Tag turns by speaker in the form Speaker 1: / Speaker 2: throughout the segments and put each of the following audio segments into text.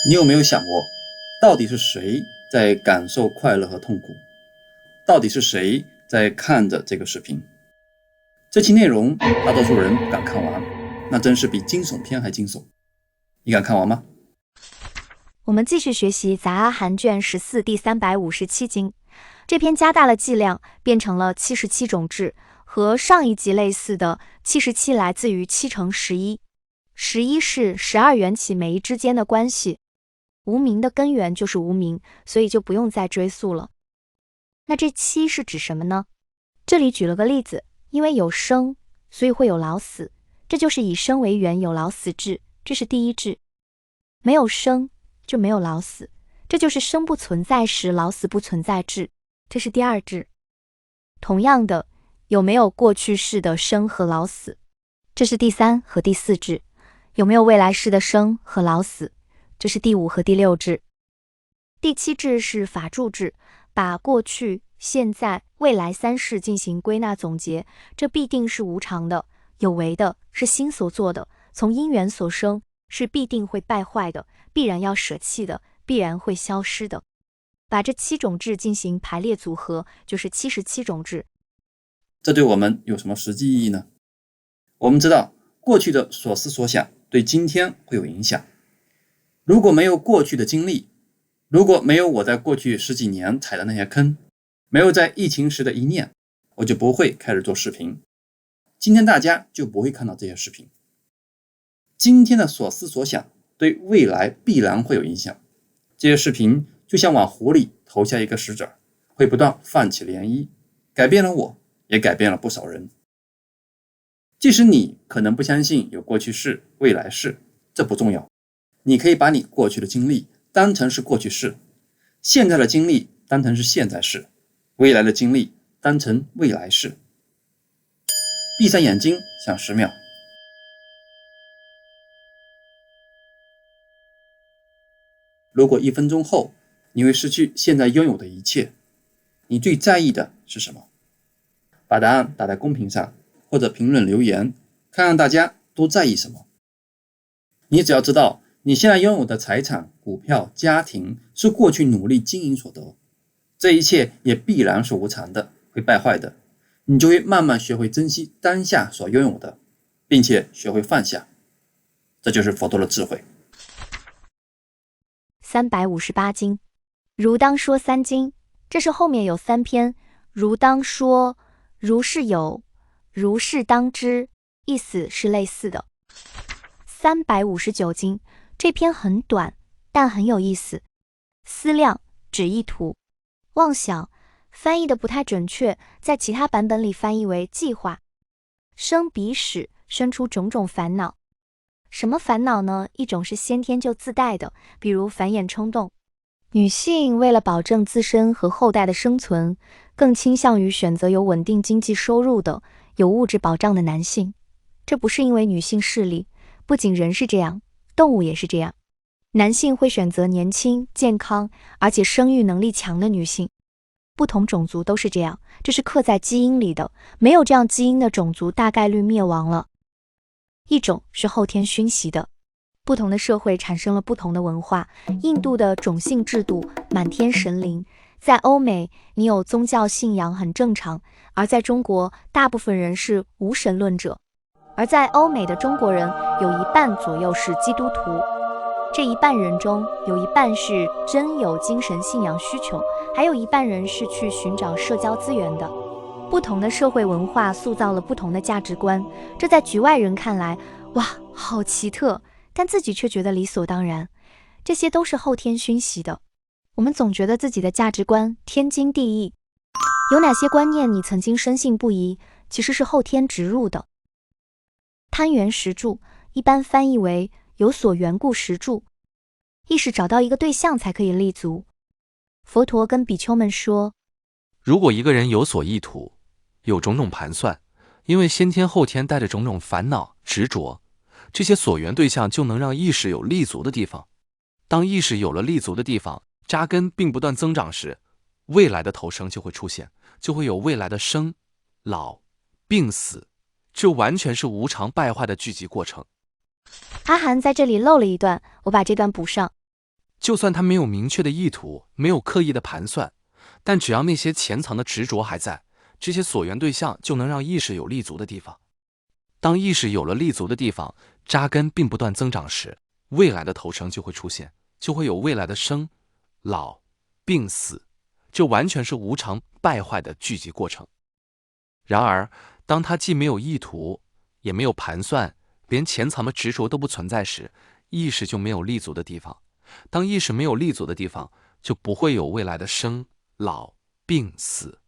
Speaker 1: 你有沒有想過，到底是誰在感受快樂和痛苦？到底是誰在看着這個視頻？這期內容大多數人不敢看完，那真是比驚悚片還驚悚。你敢看完嗎？
Speaker 2: 我們繼續學習《雜阿含》卷14第357經。這篇加大了劑量，變成了77種智，和上一集類似的77來自於7乘11。11是12緣起每一之間的關係。無明的根源就是無明，所以就不用再追溯了。那這7是指什麼呢？這裡舉了個例子，因為有生，所以會有老死，這就是以生為緣有老死智，這是第一智。沒有生就沒有老死，這就是生不存在時老死不存在智，這是第二智。同樣的，有沒有過去世的生和老死，這是第3和第4智。有沒有未來世的生和老死，這是第5和第6智。第7智是法住智，把過去、現在、未來3世進行歸納總結，這必定是無常的，有為的，是心所做的，從因緣所生，是必定會敗壞的，必然要捨棄的，必然會消失的。把這7種智進行排列組合，就是77種智。
Speaker 1: 這對我們有什麼實際意義呢？我們知道，過去的所思所想對今天會有影響。如果沒有過去的經歷，如果沒有我在過去10幾年踩的那些坑，沒有在疫情時的一念，我就不會開始做視頻。今天大家就不会看到這些視頻。今天的所思所想對未來必然會有影響。這些視頻就像往湖裡投下一個石子，會不斷泛起漣漪，改變了我，也改變了不少人。即使你可能不相信有過去式、未來式，這不重要。你可以把你過去的經歷當成是過去式，現在的經歷當成是現在式，未來的經歷當成未來式。閉上眼睛，想10秒。如果1分鐘後你會失去現在擁有的一切，你最在意的是什麼？把答案打在公屏上，或者評論留言，看看大家都在意什麼。你只要知道你現在擁有的財產、股票、家庭是過去努力經營所得，這一切也必然是無常的，會敗壞的，你就會慢慢學會珍惜當下所擁有的，並且學會放下。這就是佛陀的智慧。
Speaker 2: 358經，如當說3經，這是後面有3篇，如當說，如是有，如是當知，意思是類似的。359經，這篇很短，但很有意思。思量指意圖，妄想翻譯的不太準確，在其他版本裡翻譯為計劃。生彼始，生出種種煩惱。什麼煩惱呢？一種是先天就自帶的，比如繁衍衝動。女性為了保證自身和後代的生存，更傾向於選擇有穩定經濟收入的、有物質保障的男性。這不是因為女性勢利，不僅人是這樣，動物也是這樣。男性會選擇年輕、健康，而且生育能力強的女性。不同種族都是這樣，這是刻在基因裡的，沒有這樣基因的種族大概率滅亡了。一種是後天熏習的，不同的社會產生了不同的文化。印度的種姓制度，滿天神靈，在歐美你有宗教信仰很正常，而在中國大部分人是無神論者。而在歐美的中國人有一半左右是基督徒，這一半人中有一半是真有精神信仰需求，還有一半人是去尋找社交資源的。不同的社會文化塑造了不同的價值觀，這在局外人看來，哇，好奇特，但自己卻覺得理所當然。這些都是後天熏習的。我們總覺得自己的價值觀天經地義，有哪些觀念你曾經深信不疑，其實是後天植入的。貪緣識住，一般翻譯為有所緣故識住，意是找到一個對象才可以立足。佛陀跟比丘們說，
Speaker 3: 如果一個人有所意圖，有種種盤算，因為先天後天帶着種種煩惱執着，這些所緣對象就能讓意識有立足的地方。當意識有了立足的地方，扎根并不斷增長時，未來的投生就會出現，就會有未來的生、老、病死，這完全是無常敗壞的聚集過程。
Speaker 2: 阿含在這裡漏了一段，我把這段補上。
Speaker 3: 就算他沒有明確的意圖，沒有刻意的盤算，但只要那些潛藏的執着還在，這些所緣對象就能讓意識有立足的地方。當意識有了立足的地方，扎根並不斷增長時，未來的投生就會出現，就會有未來的生、老、病、死，這完全是無常敗壞的聚集過程。然而，當他既沒有意圖，也沒有盤算，連潛藏的執着都不存在時，意識就沒有立足的地方。當意識沒有立足的地方，就不會有未來的生、老、病、死，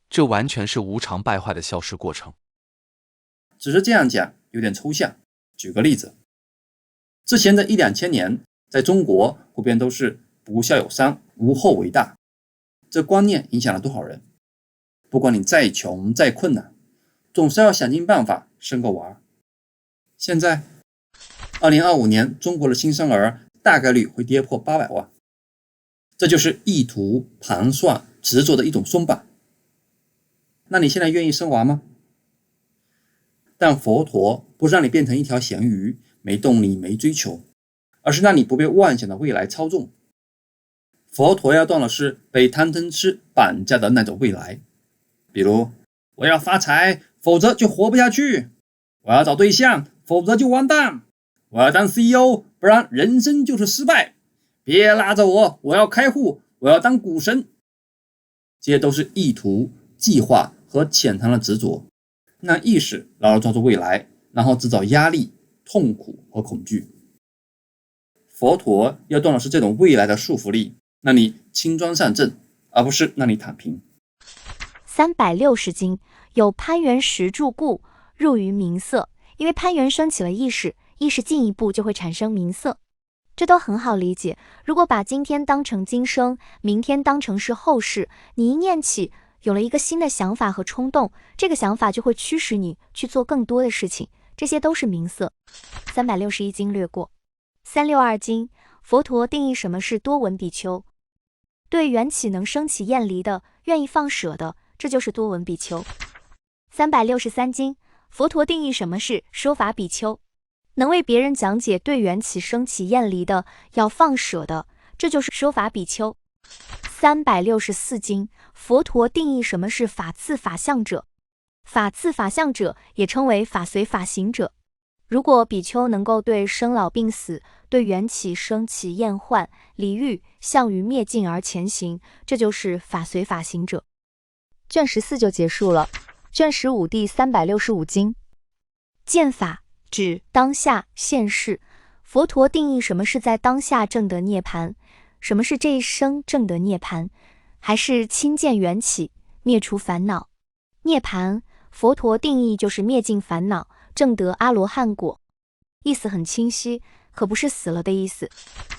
Speaker 3: 這完全是無常敗壞的消失過程。
Speaker 1: 只是這樣講有點抽象。舉個例子，之前的1-2000年，在中國普遍都是不孝有三，無後為大，這觀念影響了多少人？不管你再窮再困難，總是要想盡辦法生個娃。現在2025年中國的新生兒大概率會跌破800萬，這就是意圖、盤算、執着的一種鬆綁。那你現在願意生娃嗎？但佛陀不是讓你變成一條鹹魚，沒動力、沒追求，而是讓你不被妄想的未來操縱。佛陀要斷的是被貪嗔癡綁架的那種未來，比如我要發財，否則就活不下去；我要找對象，否則就完蛋；我要當 CEO， 不然人生就是失敗。別拉着我，我要開戶，我要當股神。這些都是意圖、計劃和潛藏的執着，讓意識牢牢抓住未來，然後製造壓力、痛苦和恐懼。佛陀要斷的是這種未來的束縛力，讓你輕裝上陣，而不是讓你躺平。
Speaker 2: 360經有攀緣實住故，入於名色。因為攀緣升起了意識，意識進一步就會產生名色，這都很好理解。如果把今天當成今生，明天當成是後世，你一念起，有了一個新的想法和衝動，這個想法就會驅使你去做更多的事情，這些都是名色。361經略過。362經，佛陀定義什麼是多聞比丘。對緣起能生起厭離的，願意放捨的，這就是多聞比丘。363經，佛陀定義什麼是說法比丘。能為別人講解對緣起生起厭離的，要放捨的，這就是說法比丘。364經，佛陀定義什麼是法自法相者。法自法相者也稱為法隨法行者。如果比丘能夠對生老病死、對緣起生起厭患、離欲、向於滅盡而前行，這就是法隨法行者。卷14就結束了。卷15第365經，見法指當下現世。佛陀定義什麼是在當下證得涅槃，什麼是這一生證得涅槃，還是親見緣起，滅除煩惱。涅槃，佛陀定義就是滅盡煩惱，證得阿羅漢果。意思很清晰，可不是死了的意思。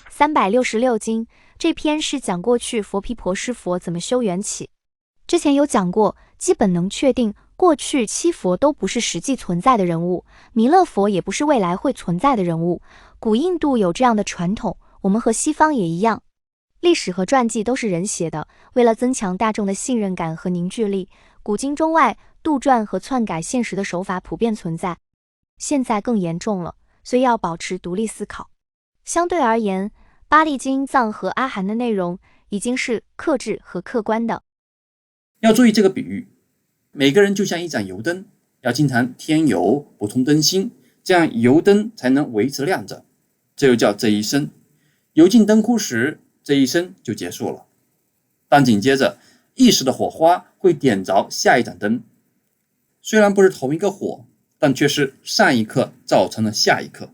Speaker 2: 366經，這篇是講過去佛毗婆尸佛怎麼修緣起。之前有講過，基本能確定過去七佛都不是實際存在的人物，彌勒佛也不是未來會存在的人物。古印度有這樣的傳統，我們和西方也一樣。歷史和傳記都是人寫的，為了增強大眾的信任感和凝聚力，古今中外杜撰和篡改現實的手法普遍存在。現在更嚴重了，所以要保持獨立思考。相對而言，巴利經藏和阿含的內容已經是克制和客觀的。
Speaker 1: 要注意這個比喻，每個人就像一盞油燈，要經常添油補充燈芯，這樣油燈才能維持亮着，這又叫這一生。油盡燈枯時，這一生就結束了。但緊接着意識的火花會點着下一盞燈，雖然不是同一個火，但卻是上一刻造成了下一刻。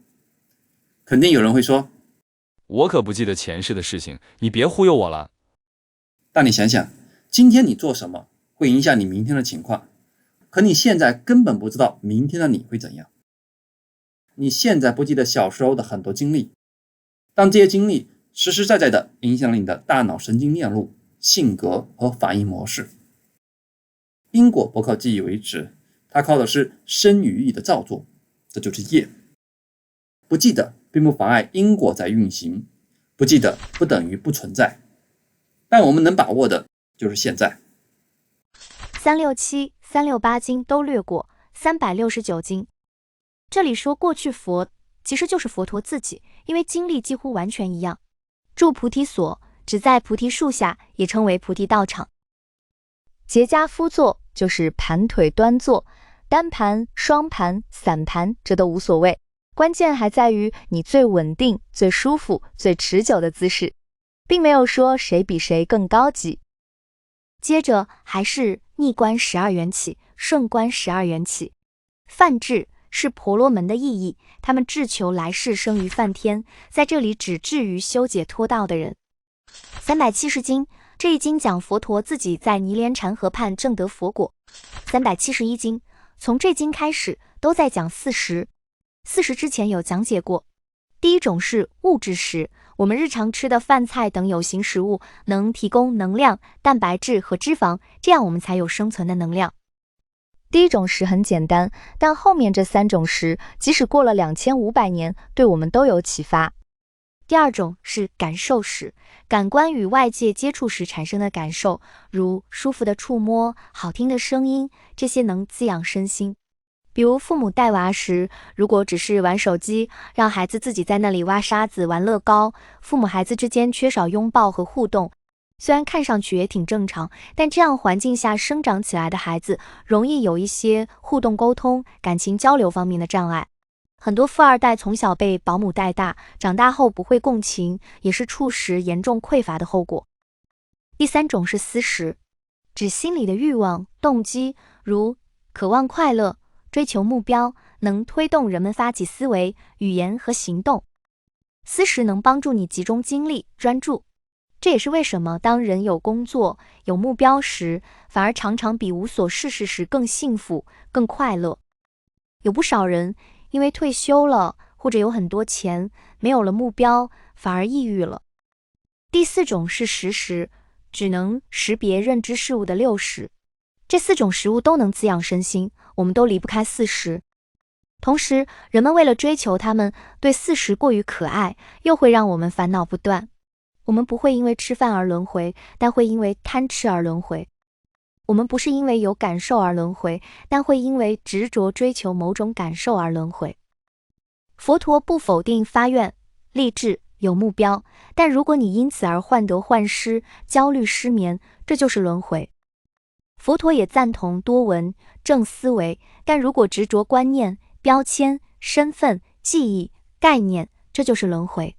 Speaker 1: 肯定有人會說，
Speaker 3: 我可不記得前世的事情，你別忽悠我了。
Speaker 1: 但你想想，今天你做什麼會影響你明天的情況，可你現在根本不知道明天的你會怎樣。你現在不記得小時候的很多經歷，但這些經歷實實在在的影響了你的大腦神經鏈路、性格和反應模式。因果不靠記憶維持，它靠的是身語意的造作，這就是業。不記得並不妨礙因果在運行，不記得不等於不存在，但我們能把握的就是現在。
Speaker 2: 367、368經都略過。369經，這裡說過去佛其實就是佛陀自己，因為經歷幾乎完全一樣。住菩提所，只在菩提樹下，也稱為菩提道場。結跏趺坐就是盤腿端坐，單盤、雙盤、散盤這都無所謂，關鍵還在於你最穩定、最舒服、最持久的姿勢，並沒有說誰比誰更高級。接着還是逆觀12緣起，順觀12緣起。梵志是婆羅門的意義，他們志求來世生於梵天，在這裡只至於修解脫道的人。370經，這一經講佛陀自己在尼連禪河畔證得佛果。371經，從這經開始都在講四時。四時之前有講解過，第一種是物質時，我們日常吃的飯菜等有形食物能提供能量、蛋白質和脂肪，這樣我們才有生存的能量。第一種時很簡單，但後面這3種時，即使過了2500年，對我們都有啟發。第二種是感受時，感官與外界接觸時產生的感受，如舒服的觸摸、好聽的聲音，這些能滋養身心。比如父母帶娃時，如果只是玩手機，讓孩子自己在那裡挖沙子、玩樂高，父母孩子之間缺少擁抱和互動，雖然看上去也挺正常，但這樣環境下生長起來的孩子，容易有一些互動溝通、感情交流方面的障礙。很多富二代從小被保姆帶大，長大後不會共情，也是促使嚴重匱乏的後果。第三種是思時，指心理的慾望、動機，如渴望快樂、追求目標，能推動人們發起思維、語言和行動。思時能幫助你集中精力、專注。這也是為什麼當人有工作、有目標時，反而常常比無所事事時更幸福、更快樂。有不少人因為退休了，或者有很多錢，沒有了目標，反而抑鬱了。第四種是識時，只能識別認知事物的六識。這4種食物都能滋養身心，我們都離不開四時。同時，人們為了追求它們，對四時過於可愛，又會讓我們煩惱不斷。我們不會因為吃飯而輪迴，但會因為貪吃而輪迴。我們不是因為有感受而輪迴，但會因為執着追求某種感受而輪迴。佛陀不否定發願、立志、有目標，但如果你因此而患得患失、焦慮失眠，這就是輪迴。佛陀也贊同多聞、正思維，但如果執着觀念、標籤、身份、記憶、概念，這就是輪迴。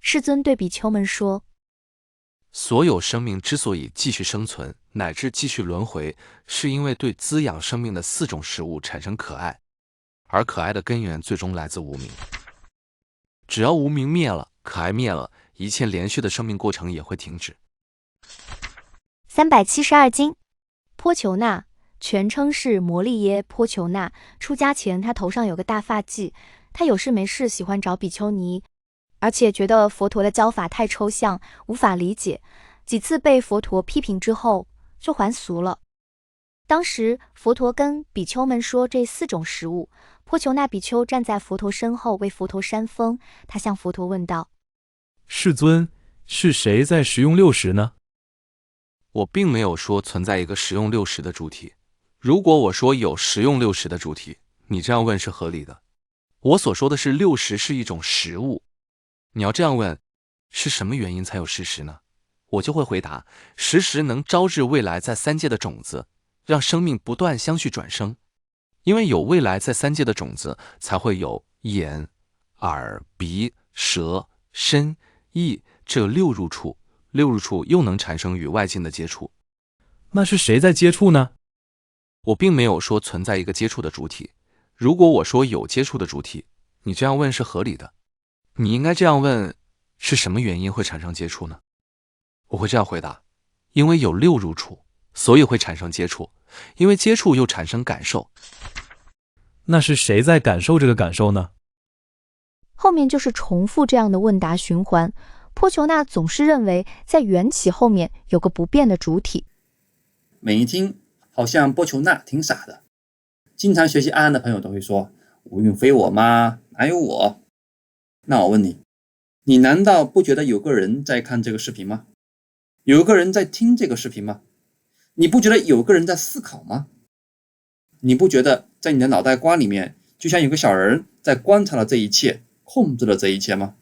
Speaker 2: 世尊對比丘們說，
Speaker 3: 所有生命之所以繼續生存，乃至繼續輪迴，是因為對滋養生命的4種食物產生可愛，而可愛的根源最終來自無明。只要無明滅了，可愛滅了，一切連續的生命過程也會停止。
Speaker 2: 372經，波求那，全稱是摩利耶波求那。出家前，他頭上有個大髮髻，他有事沒事喜歡找比丘尼，而且覺得佛陀的教法太抽象，無法理解。幾次被佛陀批評之後，就還俗了。當時佛陀跟比丘們說這4種食物，波求那比丘站在佛陀身後為佛陀扇風，他向佛陀問道：
Speaker 4: 世尊，是誰在食用六食呢？
Speaker 3: 我並沒有說存在一個食用六食的主體。如果我說有食用六食的主體，你這樣問是合理的。我所說的是六食是一種食物。你要這樣問，是什麼原因才有食食呢？我就會回答，食食能招致未來在3界的種子，讓生命不斷相續轉生。因為有未來在3界的種子，才會有眼、耳、鼻、舌、身、意這6入處。6入處又能產生與外境的接觸。
Speaker 4: 那是誰在接觸呢？
Speaker 3: 我並沒有說存在一個接觸的主體。如果我說有接觸的主體，你這樣問是合理的。你應該這樣問，是什麼原因會產生接觸呢？我會這樣回答，因為有6入處，所以會產生接觸，因為接觸又產生感受。
Speaker 4: 那是誰在感受這個感受呢？
Speaker 2: 後面就是重複這樣的問答循環。波求那總是認為在緣起後面有個不變的主體。
Speaker 1: 每一聽好像波求那挺傻的，經常學習阿含的朋友都會說，無蘊非我嗎？哪有我？那我問你，你難道不覺得有個人在看這個視頻嗎？有個人在聽這個視頻嗎？你不覺得有個人在思考嗎？你不覺得在你的腦袋瓜裡面就像有個小人在觀察了這一切，控制了這一切嗎？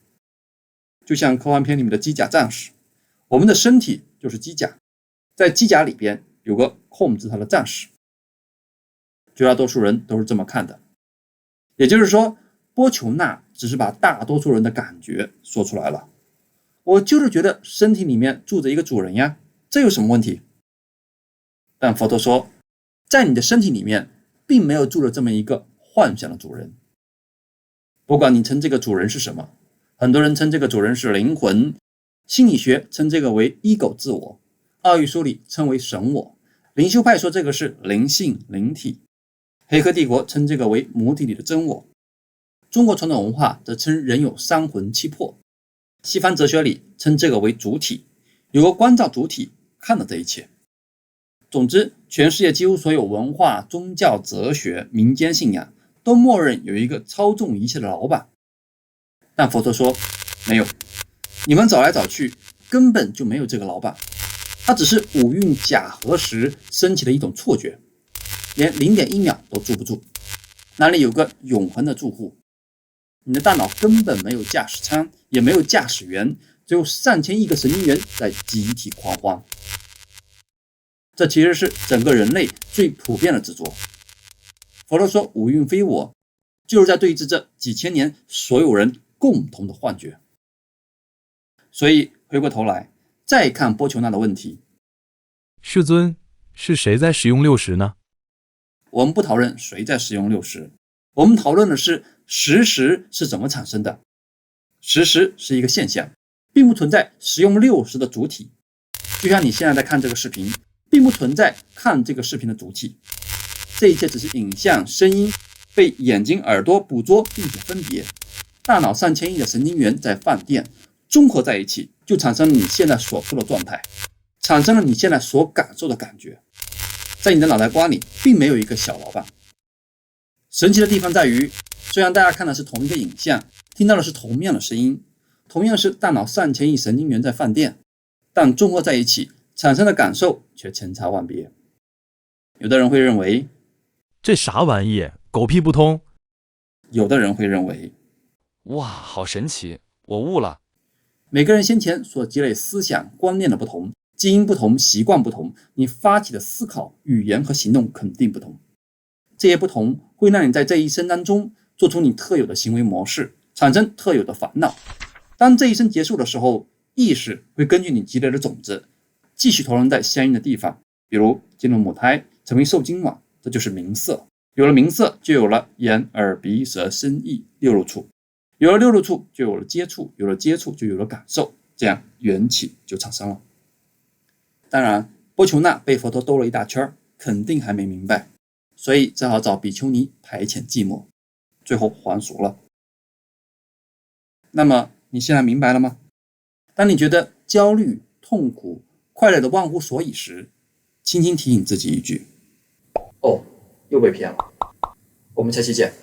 Speaker 1: 就像科幻片裡面的機甲戰士，我們的身體就是機甲，在機甲裡邊有個控制它的戰士。絕大多數人都是這麼看的，也就是說，波瓊納只是把大多数人的感覺說出来了。我就是觉得身體裡面住着一個主人呀，這有什麼問題？但佛陀說，在你的身體裡面並沒有住着這麼一個幻想的主人。不管你稱這個主人是什麼，很多人稱這個主人是靈魂，心理學稱這個為 ego 自我，奧義書裡稱為神我，靈修派說這個是靈性靈體，黑客帝國稱這個為母體裡的真我，中國傳統文化則稱人有三魂七魄，西方哲學裡稱這個為主體，有個關照主體看了這一切。總之，全世界幾乎所有文化、宗教、哲學、民間信仰都默認有一個操縱一切的老闆。但佛陀說，沒有，你們找來找去根本就没有這個老闆，他只是五蘊假合時升起的一種錯覺，連0.1秒都住不住，哪裡有個永恆的住戶？你的大腦根本沒有駕駛艙，也沒有駕駛員，只有上千億個神經元在集體狂歡。這其實是整個人類最普遍的執着。佛陀說五蘊非我，就是在對峙這幾千年所有人共同的幻覺。所以回過頭來再看波瓊納的問題，
Speaker 4: 世尊，是誰在使用六识呢？
Speaker 1: 我們不討論誰在使用六识，我們討論的是识时是怎麼產生的。识时是一個現象，並不存在使用六识的主體，就像你現在在看這個視頻，並不存在看這個視頻的主體。這一切只是影像、聲音被眼睛、耳朵捕捉並且分別，大腦上千億的神經元在放電，綜合在一起，就產生了你現在所處的狀態，產生了你現在所感受的感覺。在你的腦袋瓜裡，並沒有一個小老闆。神奇的地方在於，雖然大家看的是同一個影像，聽到的是同樣的聲音，同樣是大腦上千億神經元在放電，但綜合在一起產生的感受卻千差萬別。有的人會認為，
Speaker 4: 這啥玩意，狗屁不通。
Speaker 1: 有的人會認為，
Speaker 3: 哇，好神奇，我悟了。
Speaker 1: 每個人先前所積累思想觀念的不同，基因不同，習慣不同，你發起的思考、語言和行動肯定不同。這些不同會讓你在這一生當中做出你特有的行為模式，產生特有的煩惱。當這一生結束的時候，意識會根據你積累的種子繼續投入在相應的地方，比如進入母胎，成為受精卵，這就是名色。有了名色，就有了眼、耳、鼻、舌、身、意六入處，有了六入處，就有了接觸，有了接觸，就有了感受，這樣緣起就產生了。當然，波瓊納被佛陀兜了一大圈，肯定還沒明白，所以只好找比丘尼排遣寂寞，最後還俗了。那麼你現在明白了嗎？當你覺得焦慮、痛苦、快樂的忘乎所以時，輕輕提醒自己一句：哦，又被騙了。我們下期見。